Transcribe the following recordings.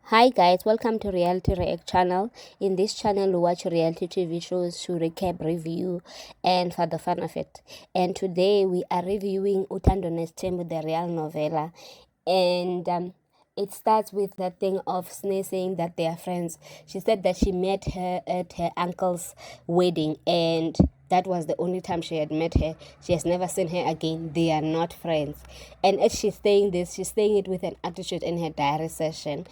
Hi guys, welcome to Reality React channel. In this channel, we watch reality TV shows to recap, review, and for the fun of it. And today we are reviewing Uthando Nes'Thembu The Realnovela. And it starts with the thing of Sneh saying that they are friends. She said that she met her at her uncle's wedding, and that was the only time she had met her. She has never seen her again. They are not friends. And as she's saying this, she's saying it with an attitude in her diary session.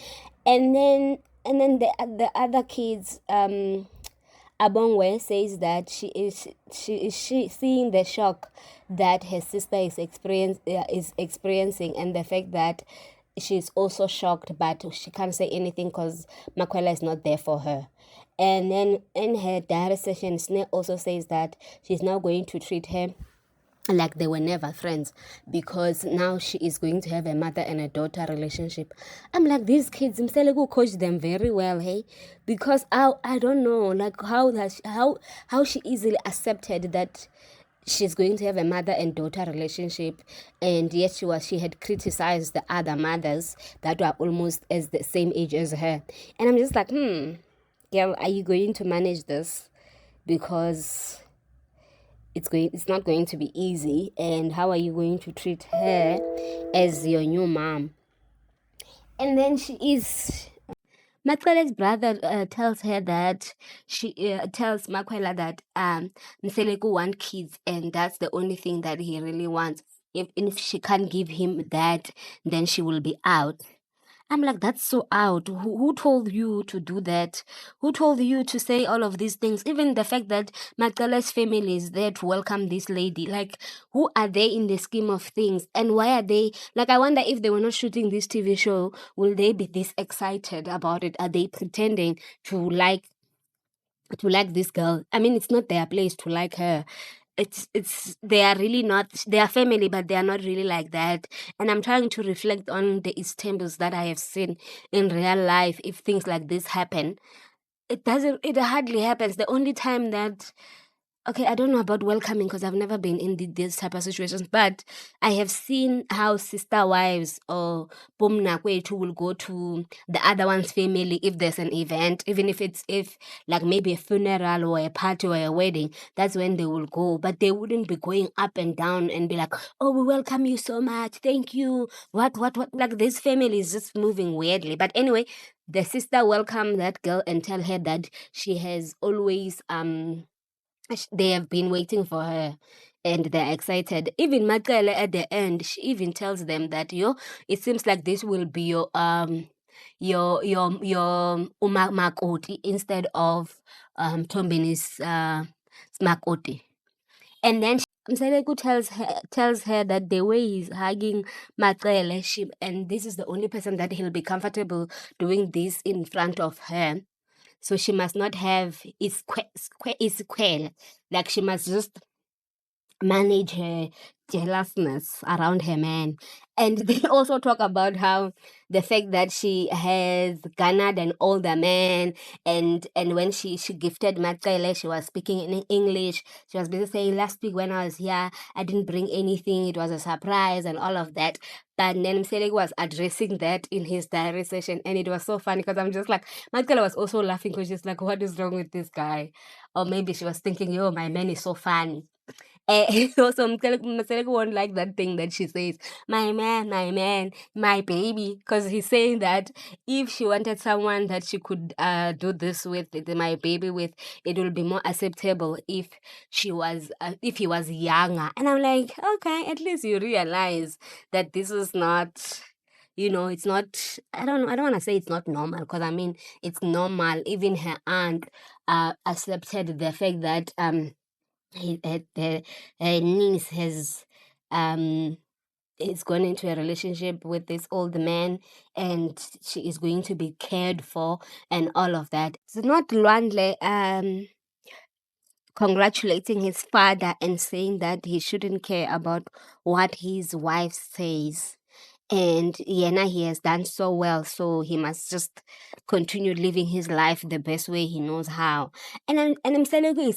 And then the other kids, Abongwe says that she seeing the shock that her sister is experiencing, and the fact that she's also shocked, but she can't say anything because Makwela is not there for her. And then in her diary session, Sneh also says that she's now going to treat her like they were never friends, because now she is going to have a mother and a daughter relationship. I'm like, these kids, Mseluku coached them very well, hey, because I don't know, like how she easily accepted that she's going to have a mother and daughter relationship, and yet she had criticized the other mothers that were almost as the same age as her. And I'm just like, girl, are you going to manage this? Because it's not going to be easy. And how are you going to treat her as your new mom? And then she is Makwela's brother tells her that she tells Makwela that Mseleku wants kids, and that's the only thing that he really wants. If she can't give him that, then she will be out. I'm like, that's so out. Who told you to do that? Who told you to say all of these things? Even the fact that Magdala's family is there to welcome this lady. Like, who are they in the scheme of things? And why are they, like, I wonder if they were not shooting this TV show, will they be this excited about it? Are they pretending to like this girl? I mean, it's not their place to like her. It's they are really not, they are family, but they are not really like that. And I'm trying to reflect on the East that I have seen in real life. If things like this happen, it hardly happens. The only time that, okay, I don't know about welcoming because I've never been in this type of situations, but I have seen how sister wives or Bomnakwetu will go to the other one's family if there's an event, even if like maybe a funeral or a party or a wedding. That's when they will go, but they wouldn't be going up and down and be like, "Oh, we welcome you so much, thank you." What? Like, this family is just moving weirdly. But anyway, the sister welcomed that girl and tell her that she has always they have been waiting for her, and they're excited. Even Makele at the end, she even tells them that, it seems like this will be your makoti instead of Tombini's makoti. And then Mseleku tells her that the way he's hugging Makele, and this is the only person that he'll be comfortable doing this in front of her. So she must not have isquel. Like, she must just manage her jealousness around her man. And they also talk about how the fact that she has garnered an older man, and when she gifted Matsele, she was speaking in English. She was basically saying, last week when I was here, I didn't bring anything, it was a surprise and all of that. But then Mselig was addressing that in his diary session, and it was so funny because I'm just like, Matkala was also laughing because she's like, what is wrong with this guy? Or maybe she was thinking, yo, my man is so funny. Also, Mseleku won't like that thing that she says, my man, my baby, because he's saying that if she wanted someone that she could do this with, my baby with, it will be more acceptable if he was younger. And I'm like, okay, at least you realize that this is not, it's not, I don't want to say it's not normal, because I mean, it's normal. Even her aunt accepted the fact that her niece is gone into a relationship with this old man, and she is going to be cared for and all of that. It's not Lwandle congratulating his father and saying that he shouldn't care about what his wife says. And Yena, he has done so well, so he must just continue living his life the best way he knows how. And Mseleku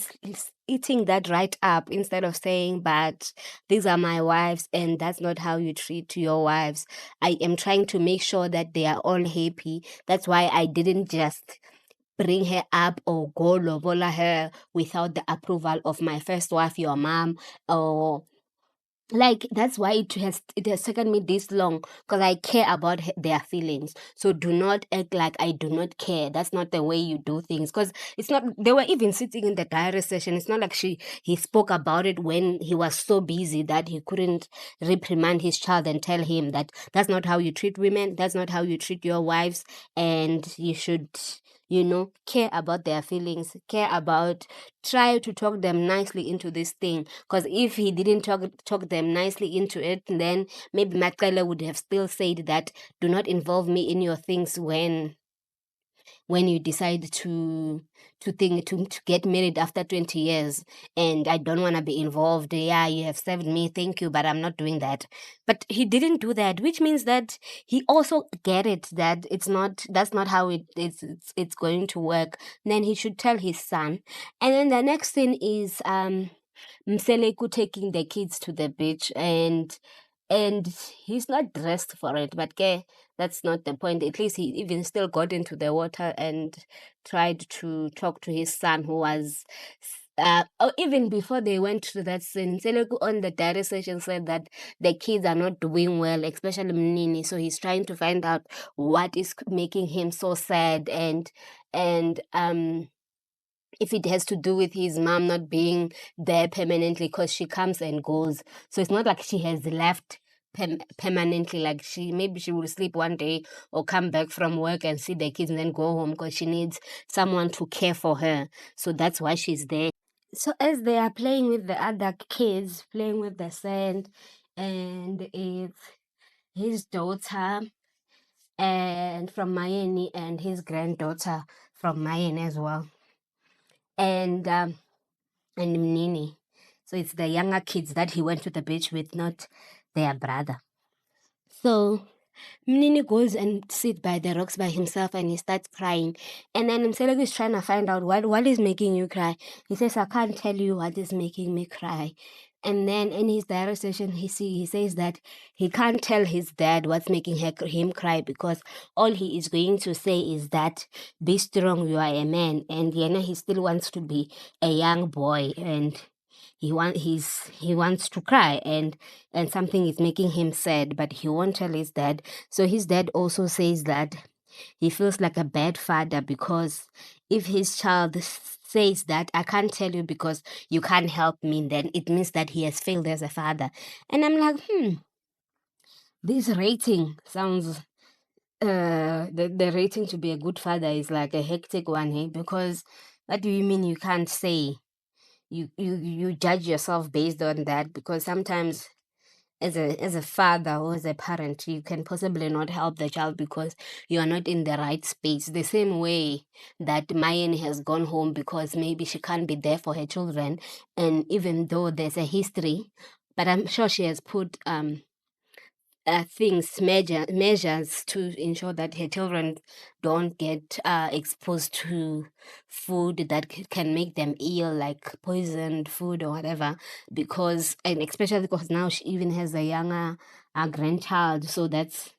eating that right up instead of saying, but these are my wives and that's not how you treat your wives. I am trying to make sure that they are all happy. That's why I didn't just bring her up or go lobola her without the approval of my first wife, your mom, or like that's why it has taken me this long, because I care about their feelings. So do not act like I do not care. That's not the way you do things, because it's not. They were even sitting in the diary session. It's not like he spoke about it when he was so busy that he couldn't reprimand his child and tell him that that's not how you treat women, that's not how you treat your wives, and you should, care about their feelings, care about, try to talk them nicely into this thing. Because if he didn't talk them nicely into it, then maybe Makela would have still said that, do not involve me in your things when you decide to get married after 20 years, and I don't want to be involved. Yeah, you have served me, thank you, but I'm not doing that. But he didn't do that, which means that he also get it that that's not how it's going to work. Then he should tell his son. And then the next thing is Mseleku taking the kids to the beach, and he's not dressed for it, but that's not the point. At least he even still got into the water and tried to talk to his son, who was even before they went to that scene. Mseleku on the diary session said that the kids are not doing well, especially Mnini. So he's trying to find out what is making him so sad, and if it has to do with his mom not being there permanently, because she comes and goes. So it's not like she has left permanently. Like maybe she will sleep one day or come back from work and see the kids and then go home, because she needs someone to care for her. So that's why she's there. So as they are playing with the other kids, playing with the sand, and it's his daughter and from Miami and his granddaughter from Miami as well, and Mnini. So it's the younger kids that he went to the beach with, not their brother. So Mnini goes and sits by the rocks by himself and he starts crying. And then Mseleku is trying to find out what is making you cry. He says, I can't tell you what is making me cry. And then in his diary session, he says that he can't tell his dad what's making him cry, because all he is going to say is that, be strong, you are a man. And he still wants to be a young boy, and he wants to cry, and something is making him sad, but he won't tell his dad. So his dad also says that he feels like a bad father, because if his child says that, I can't tell you because you can't help me, then it means that he has failed as a father. And I'm like, this rating sounds the rating to be a good father is like a hectic one, hey? Because what do you mean you can't say? You judge yourself based on that, because sometimes as a father or as a parent, you can possibly not help the child because you are not in the right space. The same way that Mayan has gone home because maybe she can't be there for her children, and even though there's a history, but I'm sure she has put measures to ensure that her children don't get exposed to food that can make them ill, like poisoned food or whatever, and especially because now she even has a younger grandchild, so that's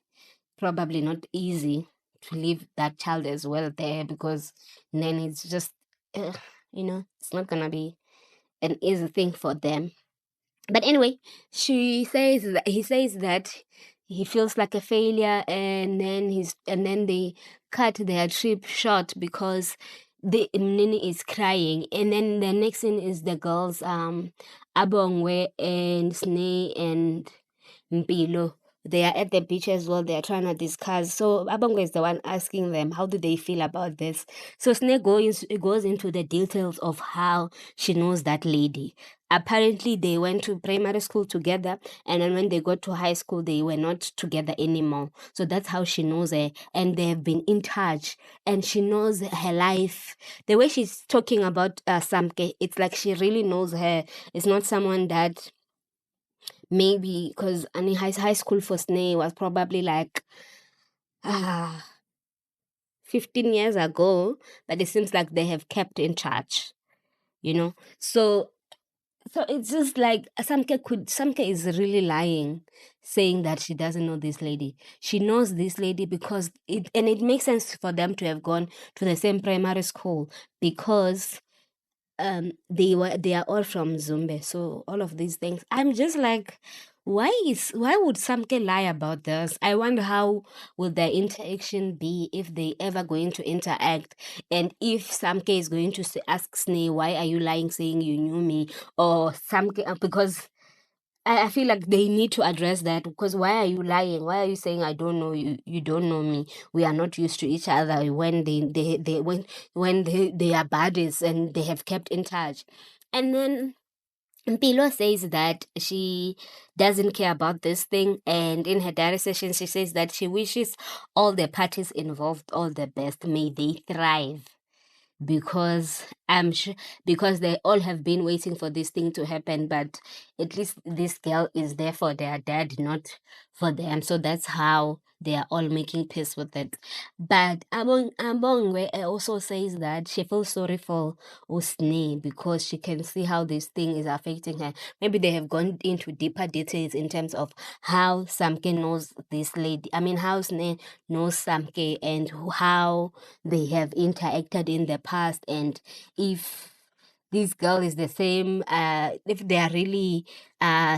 probably not easy to leave that child as well there, because then it's just it's not gonna be an easy thing for them. But anyway, he says that he feels like a failure, and then they cut their trip short because the Mnini is crying. And then the next thing is the girls, Abongwe and Sneh and Mpilo. They are at the beach as well. They are trying to discuss. So Abongwe is the one asking them, how do they feel about this? So Sneh goes into the details of how she knows that lady. Apparently, they went to primary school together, and then when they got to high school, they were not together anymore. So that's how she knows her, and they have been in touch, and she knows her life. The way she's talking about Samke, it's like she really knows her. It's not someone that maybe, because high school for Sneh was probably like 15 years ago, but it seems like they have kept in touch. you know. So it's just like Samke is really lying, saying that she doesn't know this lady. She knows this lady because it makes sense for them to have gone to the same primary school, because they are all from Zumbe. So all of these things, I'm just like, why would Samke lie about this? I wonder how will their interaction be, if they ever going to interact, and if Samke is going to ask Sneh, why are you lying, saying you knew me, or Samke, because I feel like they need to address that, because why are you lying? Why are you saying I don't know you? You don't know me. We are not used to each other, when they are buddies and they have kept in touch. And then Mpilo says that she doesn't care about this thing, and in her diary session she says that she wishes all the parties involved all the best. May they thrive, because I'm sure, because they all have been waiting for this thing to happen, but at least this girl is there for their dad, not for them. So that's how they are all making peace with it. But Abongwe also says that she feels sorry for Usne, because she can see how this thing is affecting her. Maybe they have gone into deeper details in terms of how Samke knows this lady. I mean, how Usne knows Samke, and how they have interacted in the past, and if this girl is the same, if they are really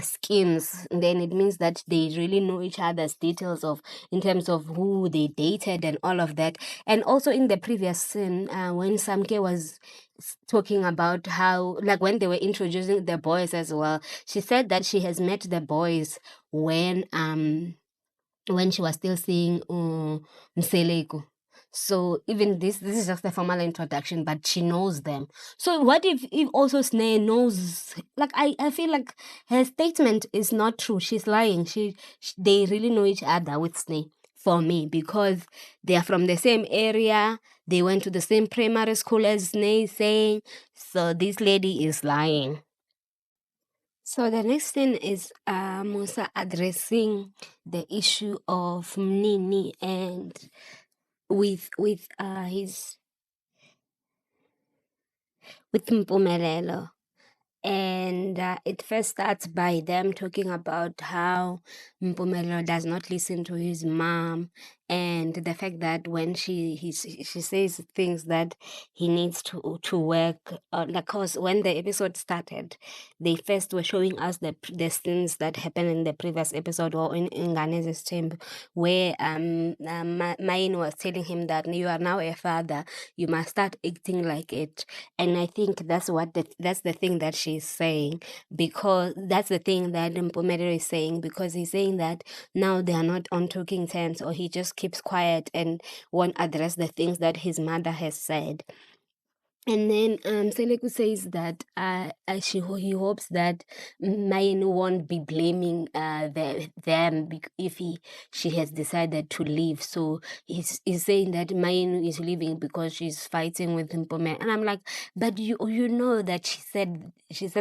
skins, then it means that they really know each other's details, of in terms of who they dated and all of that. And also in the previous scene, when Samke was talking about how, like, when they were introducing the boys as well, she said that she has met the boys when she was still seeing Mseluku. So even this is just a formal introduction, but she knows them. So what if also Sneh knows? Like, I feel like her statement is not true. She's lying. They really know each other with Sneh, for me, because they are from the same area. They went to the same primary school as Sneh is saying. So this lady is lying. So the next thing is Musa addressing the issue of Mnini, and with his with Mpumelelo. And it first starts by them talking about how Mpumelelo does not listen to his mom, and the fact that when she says things that he needs to work. Like, cause when the episode started, they first were showing us the scenes that happened in the previous episode, or in Gane's chamber, where Main was telling him that you are now a father, you must start acting like it. And I think that's the thing that she's saying, because that's the thing that Mpumelelo is saying, because he's saying that now they are not on talking terms, or he just keeps quiet and won't address the things that his mother has said. And then Seleku says that he hopes that Mayen won't be blaming them if she has decided to leave. So he's saying that Mayen is leaving because she's fighting with Mpome. And I'm like, but you know that she said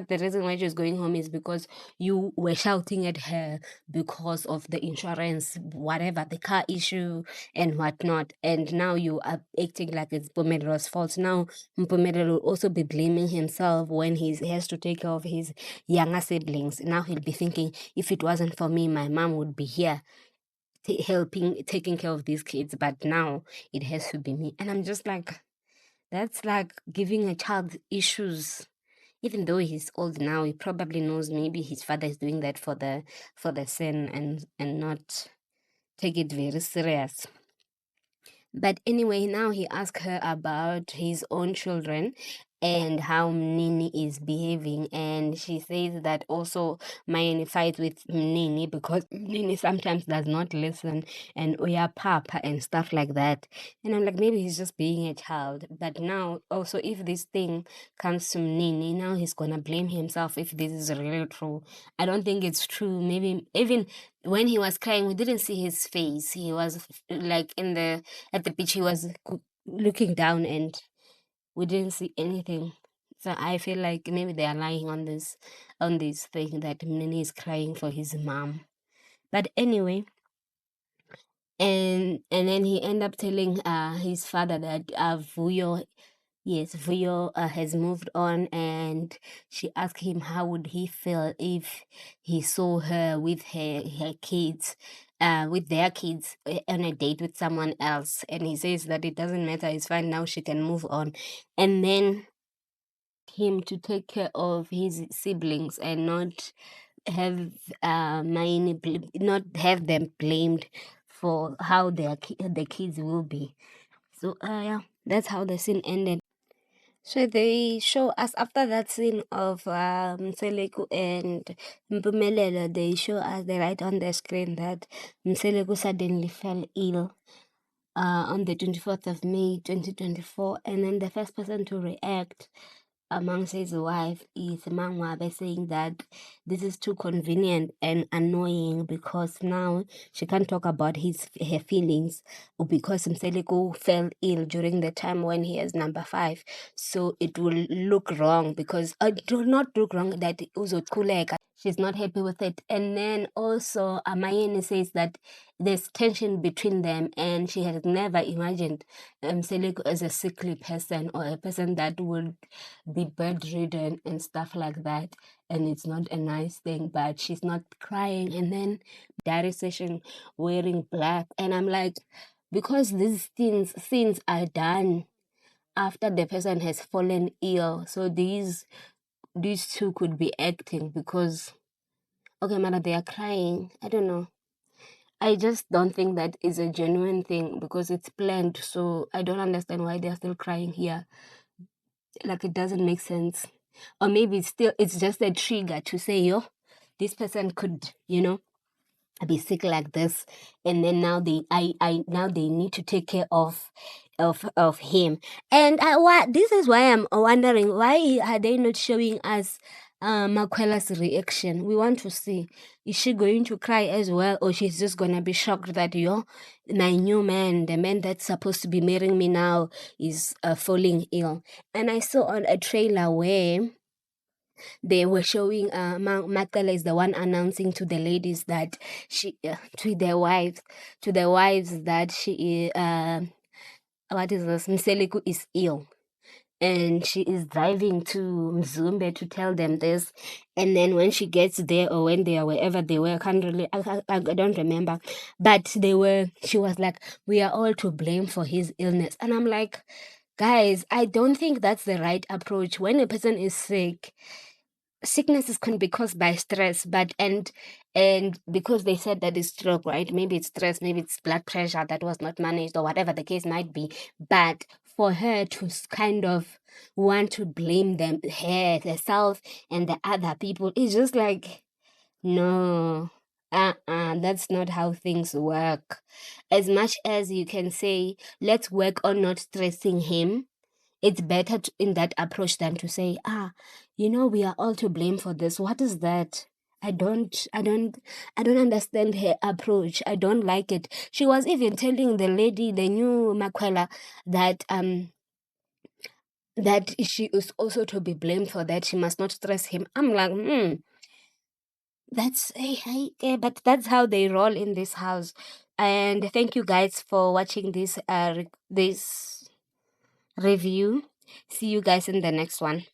the reason why she's going home is because you were shouting at her because of the insurance, whatever, the car issue and whatnot. And now you are acting like it's Pomero's fault. Now Mpumelelo will also be blaming himself when he has to take care of his younger siblings. Now he'll be thinking, if it wasn't for me, my mom would be here taking care of these kids. But now it has to be me. And I'm just like, that's like giving a child issues. Even though he's old now, he probably knows maybe his father is doing that for the son, and not take it very serious. But anyway, now he asked her about his own children and how Nini is behaving. And she says that also Mayeni fights with Nini because Nini sometimes does not listen, and Oya Papa and stuff like that. And I'm like, maybe he's just being a child. But now also, if this thing comes to Nini, now he's gonna blame himself if this is really true. I don't think it's true. Maybe even when he was crying, we didn't see his face. He was like at the beach, he was looking down, and we didn't see anything. So I feel like maybe they are lying on this thing that Nini is crying for his mom. But anyway, and then he ended up telling his father that Vuyo Yes, Vuyo has moved on, and she asked him how would he feel if he saw her with her kids, with their kids, on a date with someone else. And he says that it doesn't matter, it's fine now, she can move on. And then him to take care of his siblings and not have not have them blamed for how the kids will be. So yeah, that's how the scene ended. So they show us after that scene of Mseleku and Mpumelelo, they show us, they write on the screen that Mseleku suddenly fell ill on the 24th of May 2024, and then the first person to react amongst his wife is MaNgwabe, saying that this is too convenient and annoying because now she can't talk about her feelings, or because Mseleku fell ill during the time when he is number 5. So it will look wrong because it will not look wrong that uzochuleka. She's not happy with it. And then also Amayeni says that there's tension between them, and she has never imagined Mseleku as a sickly person or a person that would be bedridden and stuff like that. And it's not a nice thing, but she's not crying. And then diary session wearing black. And I'm like, because these scenes are done after the person has fallen ill. So these two could be acting because, okay, Mara, they are crying. I don't know. I just don't think that is a genuine thing because it's planned. So I don't understand why they're still crying here. Like, it doesn't make sense. Or maybe it's just a trigger to say, yo, this person could, be sick like this, and then now now they need to take care of him. And this is why I'm wondering, why are they not showing us Makwela's reaction? We want to see, is she going to cry as well, or she's just gonna be shocked that my new man, the man that's supposed to be marrying me now, is falling ill. And I saw on a trailer where they were showing Makela is the one announcing to the ladies that to their wives that she what is this, Mseleku is ill, and she is driving to Mzumbe to tell them this. And then when she gets there, or when they are wherever they were, I don't remember, but she was like, we are all to blame for his illness. And I'm like, guys, I don't think that's the right approach. When a person is sick, sicknesses can be caused by stress, but and because they said that it's stroke, right? Maybe it's stress, maybe it's blood pressure that was not managed, or whatever the case might be. But for her to kind of want to blame herself and the other people, is just like, no, that's not how things work. As much as you can say, let's work on not stressing him, it's better in that approach than to say, we are all to blame for this. What is that? I don't understand her approach. I don't like it. She was even telling the lady, the new Makwela, that she is also to be blamed for that. She must not stress him. I'm like, that's but that's how they roll in this house. And thank you guys for watching this this review. See you guys in the next one.